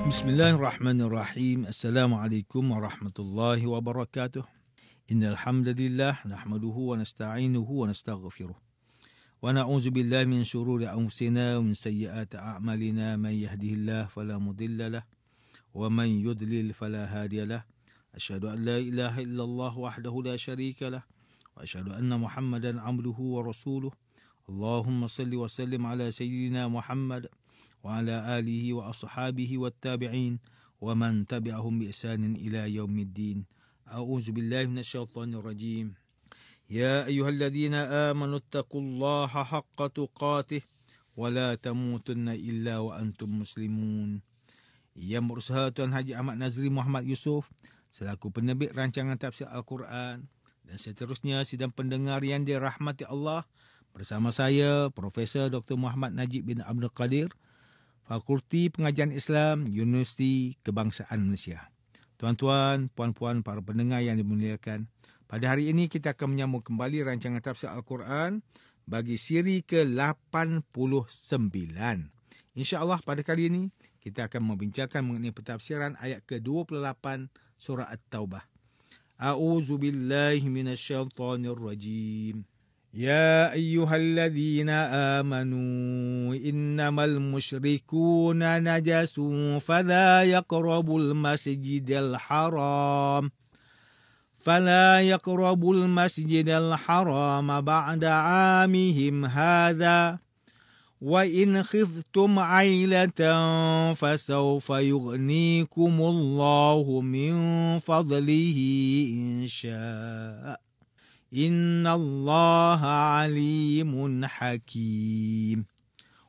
Bismillahirrahmanirrahim. Assalamualaikum warahmatullahi wabarakatuh. Innal hamdalillah nahmaduhu wa nasta'inuhu wa nastaghfiruh. Wa na'udzu billahi min shururi anfusina wa min sayyiati a'malina. Man yahdihillahu fala mudilla lahu wa man yudlil fala hadiya lahu. Asyhadu an la ilaha illallah wahdahu la syarika lahu wa asyhadu anna Muhammadan 'abduhu wa rasuluh. Allahumma salli wa sallim ala sayyidina Muhammad wa ala alihi wa ashabihi wattabi'in wa man tabi'ahum bi ihsanin ila yaumiddin. A'udzu billahi minasyaitonir rajim. Ya ayyuhalladzina amanu taqullaha haqqa tuqatih wa la tamutunna illa wa antum muslimun. Yang berusaha Tuan Haji Ahmad Nazri Muhammad Yusof selaku penerbit rancangan tafsir Al-Quran dan seterusnya sidang pendengar yang dirahmati Allah, bersama saya Profesor Dr. Muhammad Najib bin Abdul Qadir, Fakulti Pengajian Islam, Universiti Kebangsaan Malaysia. Tuan-tuan, puan-puan, para pendengar yang dimuliakan, pada hari ini kita akan menyambung kembali rancangan tafsir Al-Quran bagi siri ke-89. InsyaAllah pada kali ini kita akan membincangkan mengenai pentafsiran ayat ke-28 surah At-Taubah. A'udzu billahi minasyaitonir rajim. يا أيها الذين آمنوا إنما المشركون نجس فلا يقربوا المسجد الحرام بعد عامهم هذا وإن خفتم عيلة فسوف يغنيكم الله من فضله إن شاء Inna Allaha alimun hakim.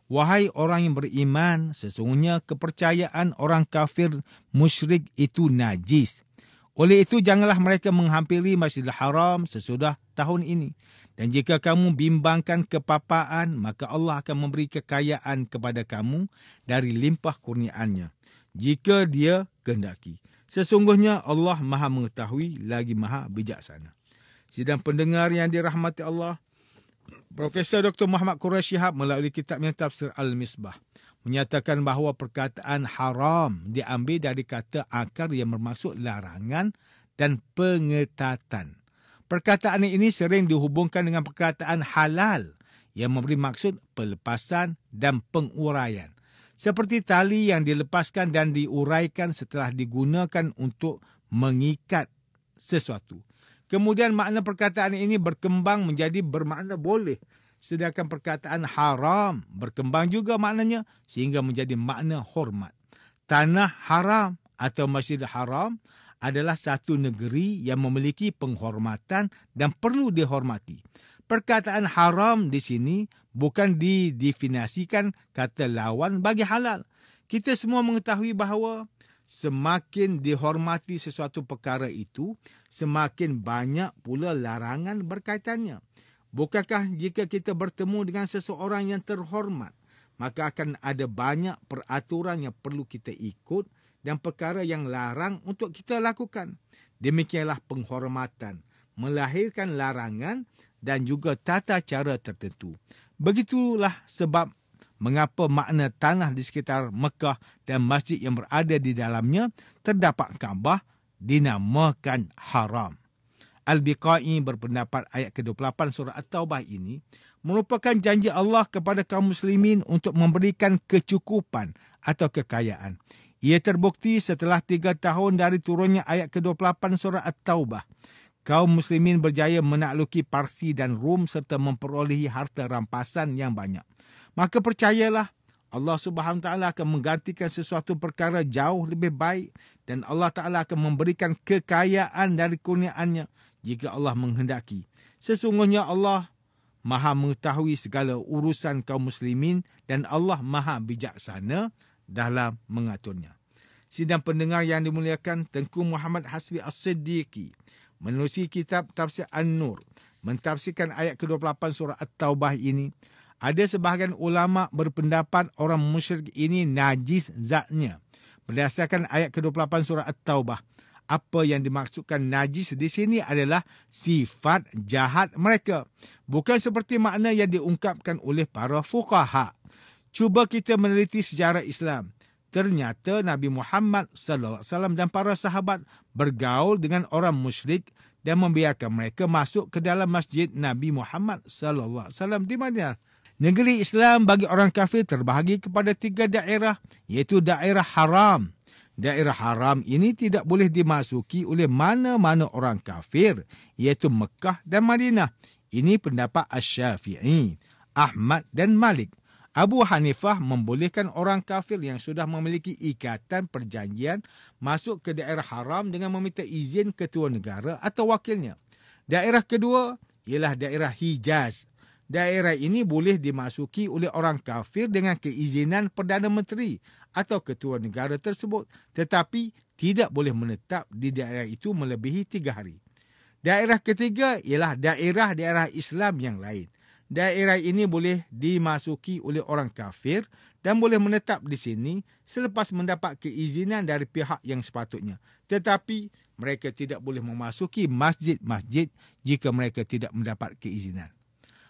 Wahai orang yang beriman, sesungguhnya kepercayaan orang kafir musyrik itu najis. Oleh itu janganlah mereka menghampiri Masjidil Haram sesudah tahun ini. Dan jika kamu bimbangkan kepapaan, maka Allah akan memberi kekayaan kepada kamu dari limpah kurniaannya, jika Dia kehendaki. Sesungguhnya Allah Maha mengetahui lagi Maha bijaksana. Sidang pendengar yang dirahmati Allah, Profesor Dr. Muhammad Quraisy Shihab melalui kitabnya Tafsir Al-Misbah menyatakan bahawa perkataan haram diambil dari kata akar yang bermaksud larangan dan pengetatan. Perkataan ini sering dihubungkan dengan perkataan halal yang memberi maksud pelepasan dan penguraian. Seperti tali yang dilepaskan dan diuraikan setelah digunakan untuk mengikat sesuatu. Kemudian makna perkataan ini berkembang menjadi bermakna boleh. Sedangkan perkataan haram berkembang juga maknanya sehingga menjadi makna hormat. Tanah haram atau Masjidil Haram adalah satu negeri yang memiliki penghormatan dan perlu dihormati. Perkataan haram di sini bukan didefinisikan kata lawan bagi halal. Kita semua mengetahui bahawa semakin dihormati sesuatu perkara itu, semakin banyak pula larangan berkaitannya. Bukankah jika kita bertemu dengan seseorang yang terhormat, maka akan ada banyak peraturan yang perlu kita ikut dan perkara yang larang untuk kita lakukan. Demikianlah penghormatan, melahirkan larangan dan juga tata cara tertentu. Begitulah sebab mengapa makna tanah di sekitar Mekah dan masjid yang berada di dalamnya terdapat Kaabah dinamakan haram. Al-Biqai berpendapat ayat ke-28 surah At-Taubah ini merupakan janji Allah kepada kaum muslimin untuk memberikan kecukupan atau kekayaan. Ia terbukti setelah 3 tahun dari turunnya ayat ke-28 surah At-Taubah. Kaum muslimin berjaya menakluki Parsi dan Rum serta memperolehi harta rampasan yang banyak. Maka percayalah, Allah Subhanahu Wa Taala akan menggantikan sesuatu perkara jauh lebih baik dan Allah Taala akan memberikan kekayaan dari kurniaannya jika Allah menghendaki. Sesungguhnya Allah Maha mengetahui segala urusan kaum muslimin dan Allah Maha bijaksana dalam mengaturnya. Sidang pendengar yang dimuliakan, Tengku Muhammad Hasbi As-Siddiqi menerusi kitab Tafsir An-Nur mentafsirkan ayat ke-28 surah At-Taubah ini. Ada sebahagian ulama berpendapat orang musyrik ini najis zatnya. Berdasarkan ayat ke-28 surah At-Taubah, apa yang dimaksudkan najis di sini adalah sifat jahat mereka. Bukan seperti makna yang diungkapkan oleh para fuqaha. Cuba kita meneliti sejarah Islam. ternyata Nabi Muhammad SAW dan para sahabat bergaul dengan orang musyrik dan membiarkan mereka masuk ke dalam masjid Nabi Muhammad SAW di Madinah. Negeri Islam bagi orang kafir terbahagi kepada 3 daerah, iaitu daerah haram. Daerah haram ini tidak boleh dimasuki oleh mana-mana orang kafir, iaitu Mekah dan Madinah. Ini pendapat Asy-Syafi'i, Ahmad dan Malik. Abu Hanifah membolehkan orang kafir yang sudah memiliki ikatan perjanjian masuk ke daerah haram dengan meminta izin ketua negara atau wakilnya. Daerah kedua ialah daerah Hijaz. Daerah ini boleh dimasuki oleh orang kafir dengan keizinan Perdana Menteri atau ketua negara tersebut, tetapi tidak boleh menetap di daerah itu melebihi 3 hari. Daerah ketiga ialah daerah-daerah Islam yang lain. Daerah ini boleh dimasuki oleh orang kafir dan boleh menetap di sini selepas mendapat keizinan dari pihak yang sepatutnya. Tetapi mereka tidak boleh memasuki masjid-masjid jika mereka tidak mendapat keizinan.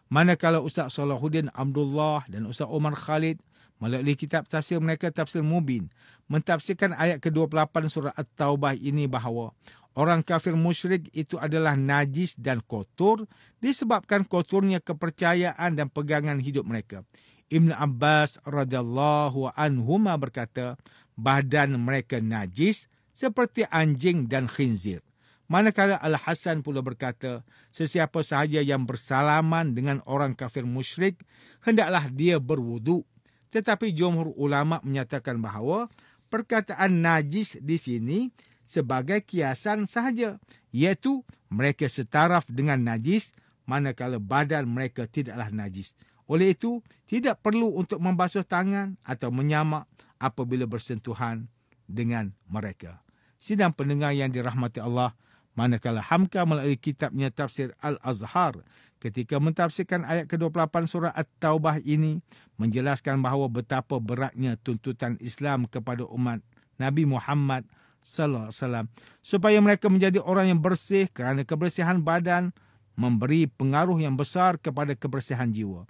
Manakala Ustaz Salahuddin Abdullah dan Ustaz Omar Khalid melalui kitab tafsir mereka Tafsir Mubin mentafsirkan ayat ke-28 surah At-Taubah ini bahawa orang kafir musyrik itu adalah najis dan kotor disebabkan kotornya kepercayaan dan pegangan hidup mereka. Ibn Abbas radhiyallahu anhuma berkata, badan mereka najis seperti anjing dan khinzir. Manakala Al-Hasan pula berkata, sesiapa sahaja yang bersalaman dengan orang kafir musyrik, hendaklah dia berwuduk. Tetapi jumhur ulama menyatakan bahawa perkataan najis di sini sebagai kiasan sahaja, iaitu mereka setaraf dengan najis, manakala badan mereka tidaklah najis. Oleh itu, tidak perlu untuk membasuh tangan atau menyamak apabila bersentuhan dengan mereka. Sidang pendengar yang dirahmati Allah, manakala Hamka melalui kitabnya Tafsir Al-Azhar ketika mentafsirkan ayat ke-28 surah At-Taubah ini menjelaskan bahawa betapa beratnya tuntutan Islam kepada umat Nabi Muhammad sallallahu alaihi wasallam supaya mereka menjadi orang yang bersih kerana kebersihan badan memberi pengaruh yang besar kepada kebersihan jiwa.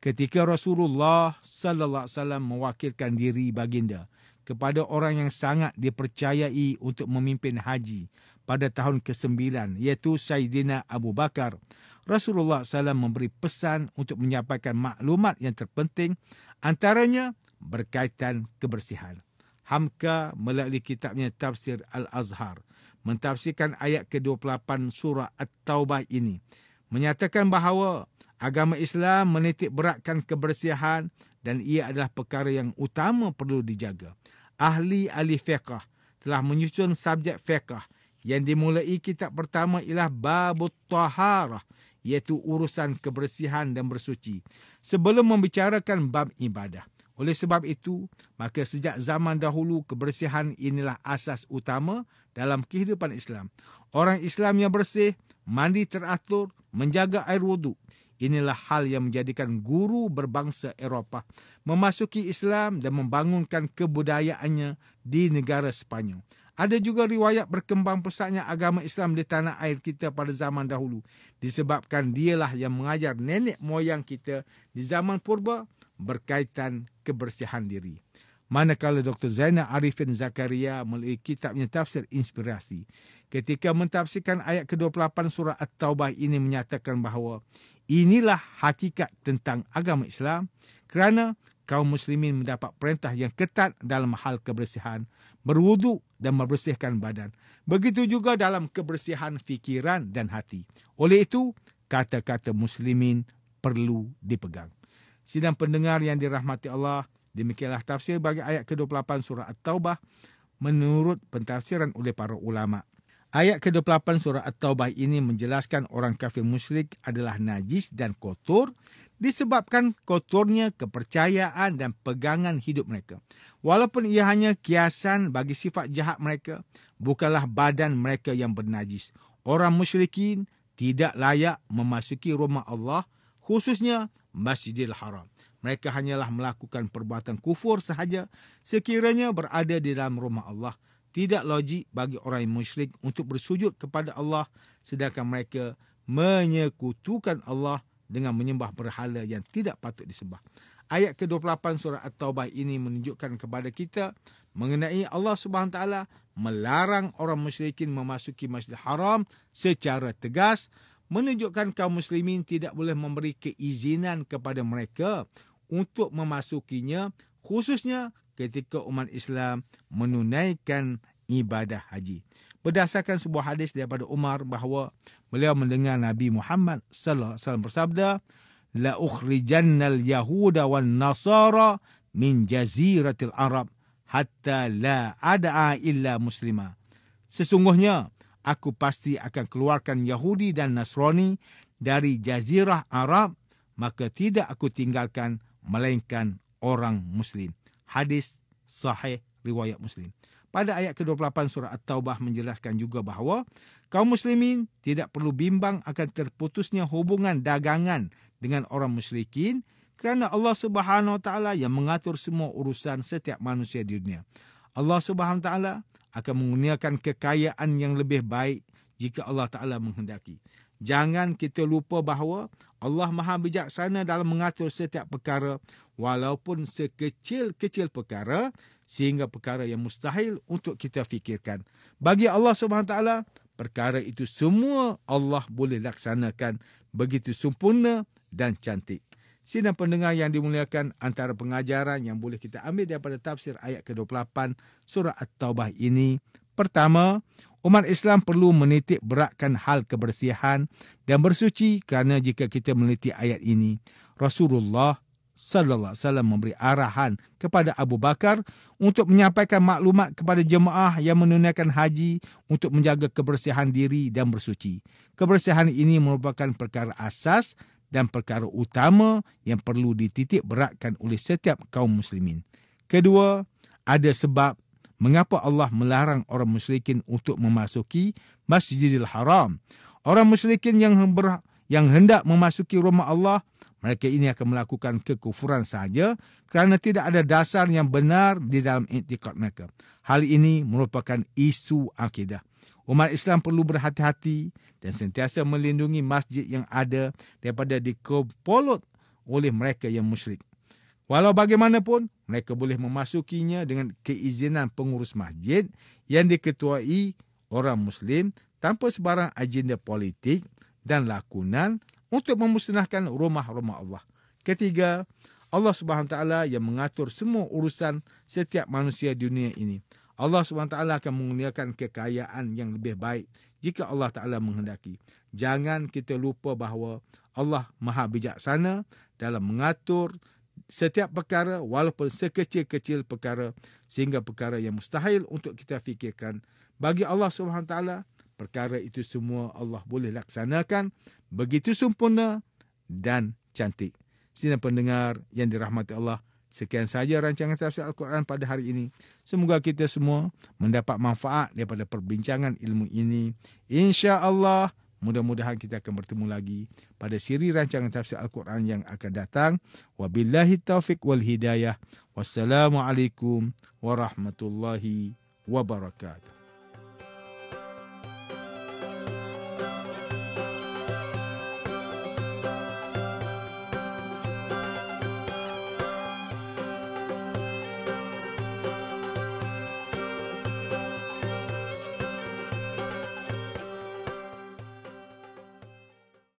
Ketika Rasulullah sallallahu alaihi wasallam mewakilkan diri baginda kepada orang yang sangat dipercayai untuk memimpin haji pada tahun ke-9, iaitu Sayyidina Abu Bakar, Rasulullah SAW memberi pesan untuk menyampaikan maklumat yang terpenting, antaranya berkaitan kebersihan. Hamka melalui kitabnya Tafsir Al-Azhar mentafsirkan ayat ke-28 surah At-Taubah ini, menyatakan bahawa agama Islam menitik beratkan kebersihan dan ia adalah perkara yang utama perlu dijaga. Ahli fiqh telah menyusun subjek fiqh yang dimulai kitab pertama ialah Babut Taharah, iaitu urusan kebersihan dan bersuci, sebelum membicarakan bab ibadah. Oleh sebab itu, maka sejak zaman dahulu kebersihan inilah asas utama dalam kehidupan Islam. Orang Islam yang bersih, mandi teratur, menjaga air wuduk. Inilah hal yang menjadikan guru berbangsa Eropah memasuki Islam dan membangunkan kebudayaannya di negara Sepanyol. Ada juga riwayat berkembang pesatnya agama Islam di tanah air kita pada zaman dahulu, disebabkan dialah yang mengajar nenek moyang kita di zaman purba berkaitan kebersihan diri. Manakala Dr. Zainal Arifin Zakaria melalui kitabnya Tafsir Inspirasi, ketika mentafsirkan ayat ke-28 surah At-Taubah ini menyatakan bahawa inilah hakikat tentang agama Islam kerana kaum muslimin mendapat perintah yang ketat dalam hal kebersihan, berwuduk dan membersihkan badan. Begitu juga dalam kebersihan fikiran dan hati. Oleh itu, kata-kata muslimin perlu dipegang. Sidang pendengar yang dirahmati Allah, demikianlah tafsir bagi ayat ke-28 surah At-Taubah menurut pentafsiran oleh para ulama. Ayat ke-28 surah At-Taubah ini menjelaskan orang kafir musyrik adalah najis dan kotor disebabkan kotornya kepercayaan dan pegangan hidup mereka. Walaupun ia hanya kiasan bagi sifat jahat mereka, bukanlah badan mereka yang bernajis. Orang musyrikin tidak layak memasuki rumah Allah, khususnya Masjidil Haram. Mereka hanyalah melakukan perbuatan kufur sahaja sekiranya berada di dalam rumah Allah. Tidak logik bagi orang yang musyrik untuk bersujud kepada Allah sedangkan mereka menyekutukan Allah dengan menyembah berhala yang tidak patut disembah. Ayat ke-28 surah At-Taubah ini menunjukkan kepada kita mengenai Allah Subhanahu Wa Taala melarang orang musyrikin memasuki Masjidil Haram secara tegas, menunjukkan kaum muslimin tidak boleh memberi keizinan kepada mereka untuk memasukinya, khususnya ketika umat Islam menunaikan ibadah haji. Berdasarkan sebuah hadis daripada Umar bahawa beliau mendengar Nabi Muhammad sallallahu alaihi wasallam bersabda, la ukhrijannal yahuda wan nasara min jaziratil arab hatta la ada'a illa muslima. Sesungguhnya aku pasti akan keluarkan Yahudi dan Nasrani dari jazirah Arab, maka tidak aku tinggalkan melainkan orang Muslim. Hadis sahih riwayat Muslim. Pada ayat ke-28 surah At-Taubah menjelaskan juga bahawa kaum muslimin tidak perlu bimbang akan terputusnya hubungan dagangan dengan orang musyrikin kerana Allah Subhanahu Wa Taala yang mengatur semua urusan setiap manusia di dunia. Allah Subhanahu Wa Taala akan mengurniakan kekayaan yang lebih baik jika Allah Taala menghendaki. Jangan kita lupa bahawa Allah Maha Bijaksana dalam mengatur setiap perkara, walaupun sekecil-kecil perkara, sehingga perkara yang mustahil untuk kita fikirkan. Bagi Allah Subhanahu Wa Taala, perkara itu semua Allah boleh laksanakan begitu sempurna dan cantik. Sidang pendengar yang dimuliakan, antara pengajaran yang boleh kita ambil daripada tafsir ayat ke-28 surah At-Taubah ini, pertama, umat Islam perlu menitik beratkan hal kebersihan dan bersuci kerana jika kita meneliti ayat ini, Rasulullah sallallahu alaihi wasallam memberi arahan kepada Abu Bakar untuk menyampaikan maklumat kepada jemaah yang menunaikan haji untuk menjaga kebersihan diri dan bersuci. Kebersihan ini merupakan perkara asas dan perkara utama yang perlu dititik beratkan oleh setiap kaum muslimin. Kedua, ada sebab mengapa Allah melarang orang musyrikin untuk memasuki Masjidil Haram. Orang musyrikin yang hendak memasuki rumah Allah, mereka ini akan melakukan kekufuran sahaja kerana tidak ada dasar yang benar di dalam iktikad mereka. Hal ini merupakan isu akidah. Umat Islam perlu berhati-hati dan sentiasa melindungi masjid yang ada daripada dikepolot oleh mereka yang musyrik. Walau bagaimanapun, mereka boleh memasukinya dengan keizinan pengurus masjid yang diketuai orang Muslim tanpa sebarang agenda politik dan lakonan untuk memusnahkan rumah-rumah Allah. Ketiga, Allah Subhanahu Wa Taala yang mengatur semua urusan setiap manusia di dunia ini. Allah Subhanahu Wa Taala akan mengurniakan kekayaan yang lebih baik jika Allah Taala menghendaki. Jangan kita lupa bahawa Allah Maha Bijaksana dalam mengatur setiap perkara, walaupun sekecil-kecil perkara, sehingga perkara yang mustahil untuk kita fikirkan. Bagi Allah Subhanahu Wa Taala, perkara itu semua Allah boleh laksanakan begitu sempurna dan cantik. Sidang pendengar yang dirahmati Allah, sekian sahaja rancangan tafsir Al-Quran pada hari ini. Semoga kita semua mendapat manfaat daripada perbincangan ilmu ini. InsyaAllah, mudah-mudahan kita akan bertemu lagi pada siri rancangan tafsir Al-Quran yang akan datang. Wabillahi taufiq wal hidayah. Wassalamualaikum warahmatullahi wabarakatuh.